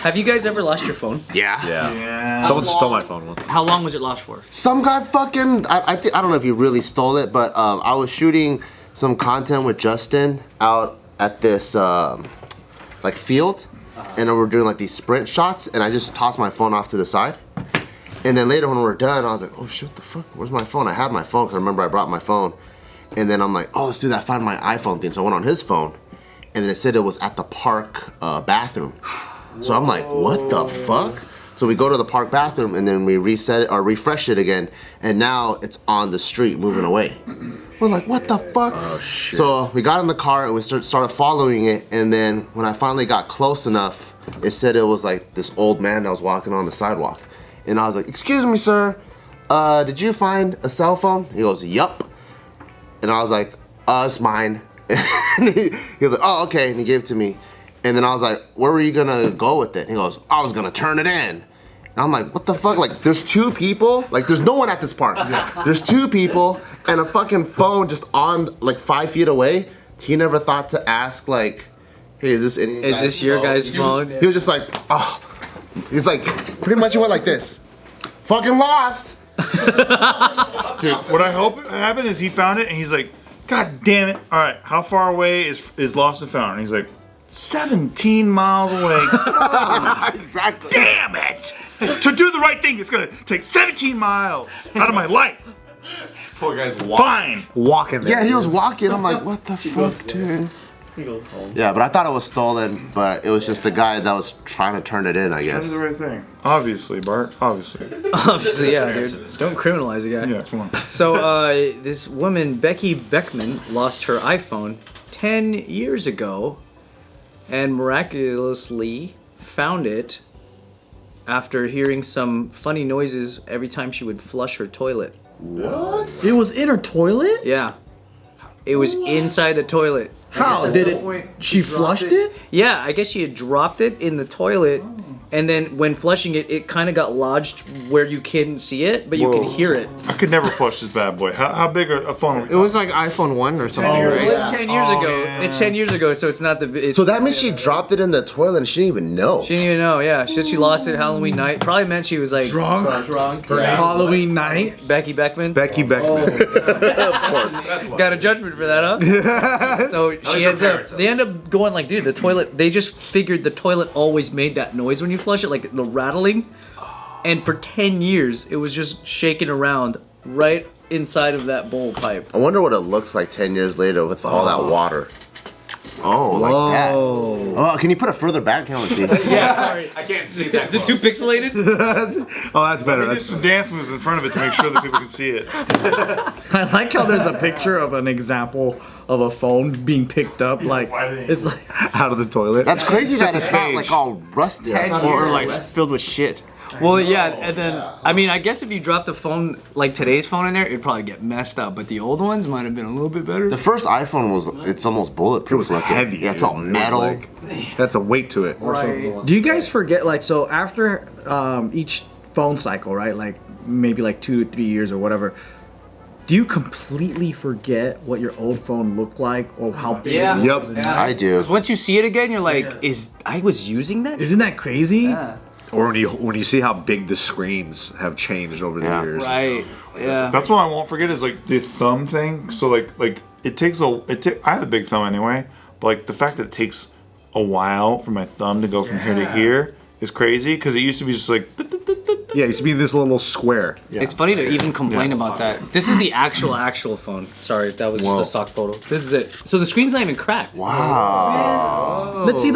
Have you guys ever lost your phone? Yeah. Someone stole my phone once. How long was it lost for? Some guy fucking, I don't know if he really stole it, but I was shooting some content with Justin out at this like field, and we were doing like these sprint shots, and I just tossed my phone off to the side. And then later when we were done, I was like, oh shit, what the fuck, where's my phone? I had my phone, because I remember I brought my phone. And then I'm like, oh, let's do that, find my iPhone thing. So I went on his phone, and then it said it was at the park bathroom. So I'm like, what the fuck? So we go to the park bathroom, and then we reset it or refresh it again, and now it's on the street moving away. We're like, what the fuck? Oh shit. So we got in the car and we started following it, and then when I finally got close enough, it said it was like this old man that was walking on the sidewalk. And I was like, excuse me, sir, did you find a cell phone? He goes, yup. And I was like, it's mine. And he was like, oh, okay, and he gave it to me. And then I was like, where were you gonna go with it? He goes, I was gonna turn it in. And I'm like, what the fuck? Like, there's two people? Like, there's no one at this park. There's two people and a fucking phone just on, like, 5 feet away. He never thought to ask, like, hey, is this any Is this your guy's phone? He was just like, oh. He's like, pretty much he went like this. Fucking lost. Dude, what I hope happened is he found it and he's like, God damn it. All right, how far away is lost and found? And he's like, 17 miles away. Exactly. Damn it! To do the right thing, it's gonna take 17 miles out of my life. Poor guy's Fine. walking there. Yeah, he was walking. I'm like, what the fuck, dude? He goes home. Yeah, but I thought it was stolen, but it was just the guy that was trying to turn it in, I Do guess. the right thing. Obviously, Bart. Obviously. Obviously, yeah, dude. Don't criminalize a guy. Yeah, come on. So, this woman, Becky Beckman, lost her iPhone 10 years ago and miraculously found it after hearing some funny noises every time she would flush her toilet. What? It was in her toilet? Yeah. It was inside the toilet. How? Did it? She flushed it? Yeah, I guess she had dropped it in the toilet, and then when flushing it, it kind of got lodged where you couldn't see it, but you could hear it. I could never flush this bad boy. How big a phone? It was like iPhone 1 or something, Well, right? it's 10 years ago. yeah. It's 10 years ago, so it's not the. It's, So that means she dropped it in the toilet and she didn't even know. she didn't even know. Yeah, she lost it Halloween night. Probably meant she was like Drunk? Yeah. Halloween night? Becky Beckman. Becky Beckman. Got a judgment for that, huh? So she ends up. They end up going like, dude, the toilet. They just figured the toilet always made that noise when you flush it, like the rattling. And for 10 years, it was just shaking around right inside of that bowl pipe. I wonder what it looks like 10 years later with all that water. Oh, like that. Oh, can you put it further back? I can't see. Yeah, sorry. I can't see that. Is it too pixelated? Oh, that's better. There's That's some dance moves in front of it to make sure that people can see it. I like how there's a picture of an example of a phone being picked up. Like, it's like. out of the toilet. That's crazy that it's not stage. like all rusted. Or like filled with shit. Well, yeah, and then, I mean, I guess if you dropped the phone, like today's phone in there, it'd probably get messed up, but the old ones might have been a little bit better. The first iPhone was, it's almost bulletproof. It was looking. heavy. Yeah, it's all dude. It was metal. like- that's a weight to it. Do you guys forget, like, so after each phone cycle, right? Like, maybe like 2 to 3 years or whatever. Do you completely forget what your old phone looked like or how big it was? Yep. I do. Once you see it again, you're like, I was using that? Isn't that crazy? Yeah. Or when you see how big the screens have changed over the Yeah. years. Right. Yeah. That's what I won't forget is like the thumb thing. So like it takes I have a big thumb anyway, but like the fact that it takes a while for my thumb to go from here to here is crazy because it used to be just like. Yeah, it used to be this little square. Yeah. It's funny to even complain about that. This is the actual phone. Sorry, that was just a stock photo. This is it. So the screen's not even cracked. Wow. Let's see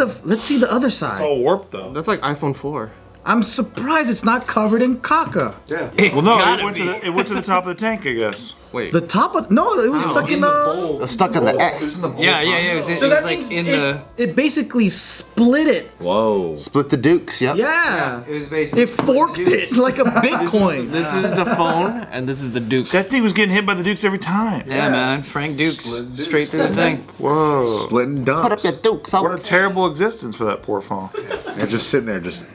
the other side. all warped though. That's like iPhone 4. I'm surprised it's not covered in caca. It's Well, no, gotta it went to the top of the tank, I guess. Wait. The top of no, it was stuck in the. It's stuck in the S. Yeah. It was, So that like means in it, the. it basically split it. Whoa. Split the dukes, yep. Yeah. It was basically. It forked it like a Bitcoin. This is the phone, and this is the Duke. That thing was getting hit by the Dukes every time. Yeah, man. Frank Dukes straight through the thing. Whoa. Splitting dumps. Put up your dukes. What a terrible existence for that poor phone. And just sitting there, just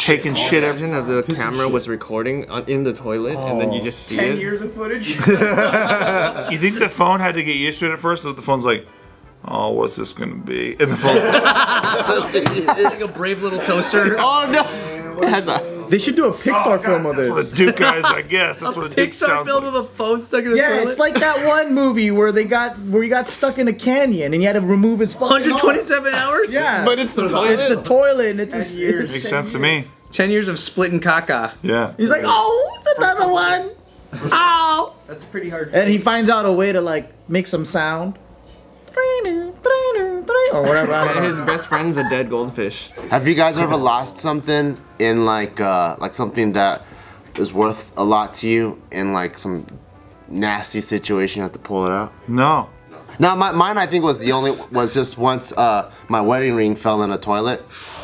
taking shit every. Imagine if the camera was recording in the toilet, and then you just see it. of footage. You think the phone had to get used to it at first? So the phone's like, oh, what's this gonna be? And the phone. Like a brave little toaster. Oh no! It has a. They should do a Pixar film of That's what this. a Duke guys, I guess. That's what a Duke Pixar sounds film like. of a phone stuck in the Yeah, toilet. it's like that one movie where he got stuck in a canyon and he had to remove his fucking 127 hours? Yeah, But it's the toilet. It's the toilet, and it's a Makes sense to me. 10 years of splitting caca. Yeah. He's like, oh, it's another one. Oh. That's pretty hard. And he finds out a way to like make some sound. Or whatever. I don't know. His best friend's a dead goldfish. Have you guys ever lost something in like something that is worth a lot to you in like some nasty situation? You have to pull it out. No. No, mine I think was just once my wedding ring fell in a toilet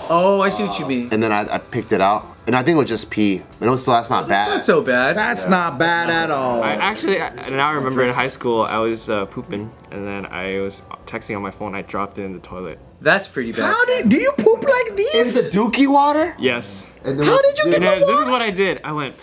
Oh, I see what you mean. and then I picked it out and I think it was just pee. And it was that's not bad. Not so bad. That's not bad at all. I actually, now I remember in high school, I was pooping, and then I was texting on my phone. I dropped it in the toilet. That's pretty bad. How do you poop like In this? the dookie water? Yes. And then How did you get And the then, this is water? what I did. I went,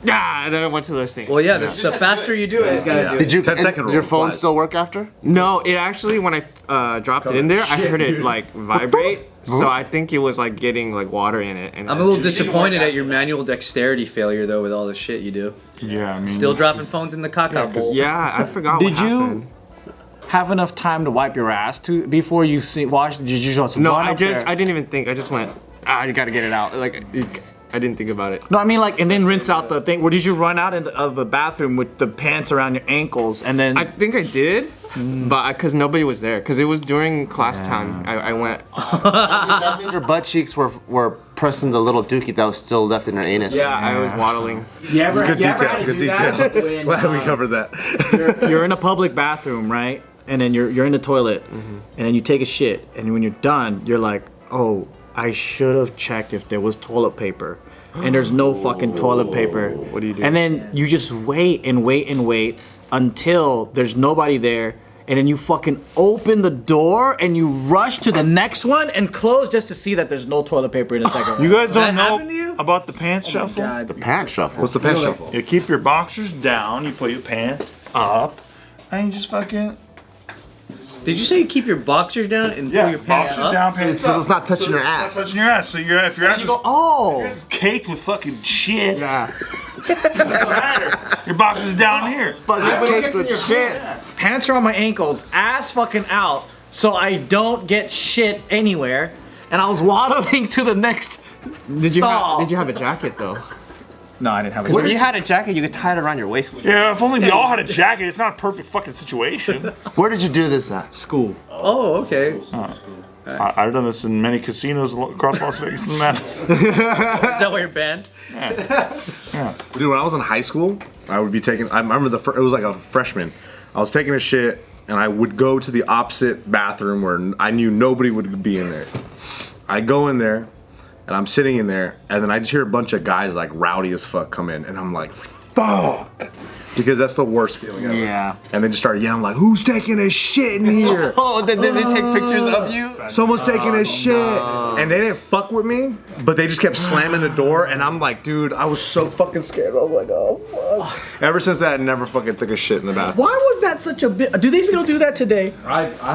yeah, and then I went to the sink. Well, yeah, the faster you do it. Yeah. Did you 10-second did your rule phone applies. still work after? No, it actually, when I dropped it in there, I heard it like vibrate. So I think it was like getting like water in it. And I'm a little disappointed at your manual dexterity failure, though, with all the shit you do. Yeah, I mean. Still dropping phones in the caca bowl. Yeah, I forgot. Did what you happened. have enough time to wipe your ass before you wash? Did you just No, run I up there? didn't even think. I just went, you gotta get it out. Like, I didn't think about it. No, I mean like, and then rinse out the thing. Or did you run out of the bathroom with the pants around your ankles and then? I think I did, but because nobody was there. Because it was during class time. I went. That means your butt cheeks were pressing the little dookie that was still left in your anus. Yeah, I was waddling. It's Good detail. Good detail. Glad we covered that. You're in a public bathroom, right? And then you're in the toilet, and then you take a shit, and when you're done, you're like, oh, I should have checked if there was toilet paper, and there's no fucking toilet paper. What do you do? And then you just wait and wait and wait until there's nobody there, and then you fucking open the door and you rush to the next one and close just to see that there's no toilet paper in the second one. You guys don't That happened to know you? about the pants shuffle? Pants shuffle. What's the pants shuffle? You keep your boxers down, you put your pants up, and you just fucking. Did you say you keep your boxers down and pull your pants boxers up? down, pants So up. it's not touching your ass. Touching your ass. So if your ass is Oh, caked with fucking shit, Yeah. doesn't matter. Your boxers down here. Caked with shit. pants are on my ankles, ass fucking out, so I don't get shit anywhere. And I was waddling to the next. Did you Stall. have a jacket though? No, I didn't have Because if you had a jacket, you could tie it around your waist. Yeah, if only we all had a jacket. It's not a perfect fucking situation. Where did you do this at? school. Oh, okay. I've done this in many casinos across Las Vegas and that. Is that why you're banned? Dude, when I was in high school, I would be taking. I remember it was like a freshman. I was taking a shit, and I would go to the opposite bathroom where I knew nobody would be in there. I go in there, and I'm sitting in there, and then I just hear a bunch of guys like rowdy as fuck come in, and I'm like, fuck. Because that's the worst feeling ever. Yeah. And they just started yelling like, who's taking a shit in here? Oh, did they take pictures of you? Someone's taking a shit. And they didn't fuck with me, but they just kept slamming the door, and I'm like, dude, I was so fucking scared. I was like, oh, fuck. Ever since that, I never fucking took a shit in the bathroom. Why was that such a bit? Do they still do that today?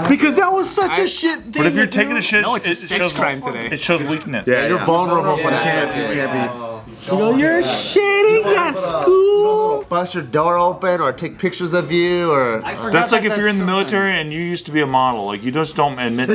Because that was such a shit thing. But if you're to taking do. a shit, No, it's a it sex shows crime today. It shows weakness. Yeah, You're vulnerable for that. You can't You go, you're shitting at school. Bust your door open or take pictures of you or. That's like if you're in the military and you used to be a model. Like you just don't admit.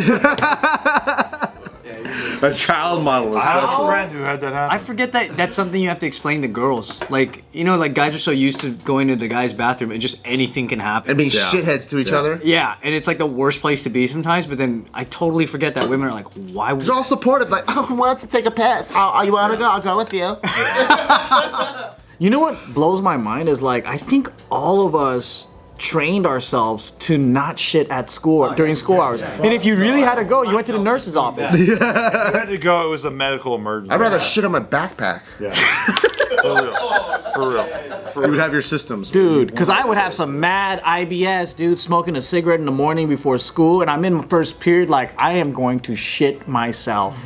A child model, I have a especially. friend who had that happen. I forget that that's something you have to explain to girls. Like, you know, like guys are so used to going to the guy's bathroom and just anything can happen. And being Yeah. shitheads to each other. Yeah, and it's like the worst place to be sometimes, but then I totally forget that women are like, why would They're all supportive, like, oh, who wants to take a piss? Oh, you want to go? I'll go with you. You know what blows my mind is like I think all of us trained ourselves to not shit at school during school hours. And if you really had to go, you went to the nurse's office. If you had to go, it was a medical emergency. I'd rather shit on my backpack. For real. For real. You would have your systems. Dude, because I would have some mad IBS, dude, smoking a cigarette in the morning before school, and I'm in my first period like, I am going to shit myself.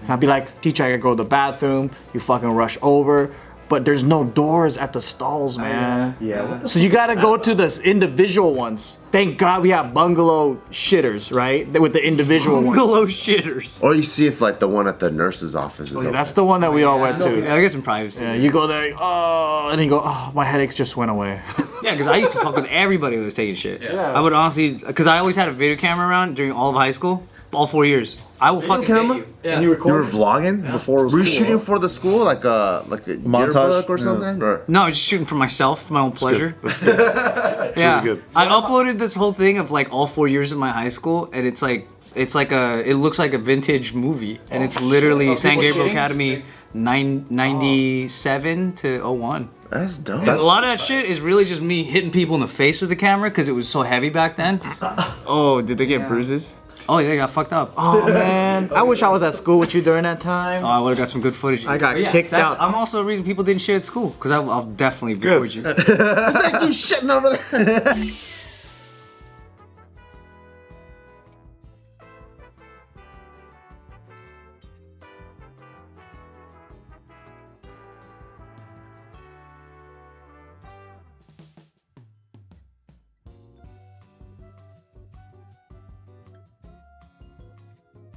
And I'd be like, teacher, I gotta go to the bathroom. You fucking rush over, but there's no doors at the stalls, man. Yeah. So you gotta go to the individual ones. Thank God we have bungalow shitters, right? With the individual ones. Bungalow shitters. Or you see if like the one at the nurse's office is open. That's the one that we all went to. Yeah, I get some privacy. Yeah, you go there, oh, and then you go, oh, my headaches just went away. Yeah, because I used to fuck with everybody who was taking shit. Yeah. I would honestly, because I always had a video camera around during all of high school, all 4 years. I will fucking camera? date you. Yeah. And you You record? were vlogging before it was Were you cool, shooting huh? for the school, like a Montage? yearbook or something? Or? No, I was just shooting for myself, for my own pleasure. Yeah. really good. I uploaded this whole thing of like all 4 years of my high school, and it looks like a vintage movie, and it's literally San Gabriel Academy 97 to 01. That's dope. A lot of that shit is really just me hitting people in the face with the camera because it was so heavy back then. Oh, did they get bruises? Oh, they got fucked up. Oh, man. I wish I was at school with you during that time. Oh, I would have got some good footage. I got kicked out. I'm also the reason people didn't shit at school because I'll definitely record you. It's like you shitting over there.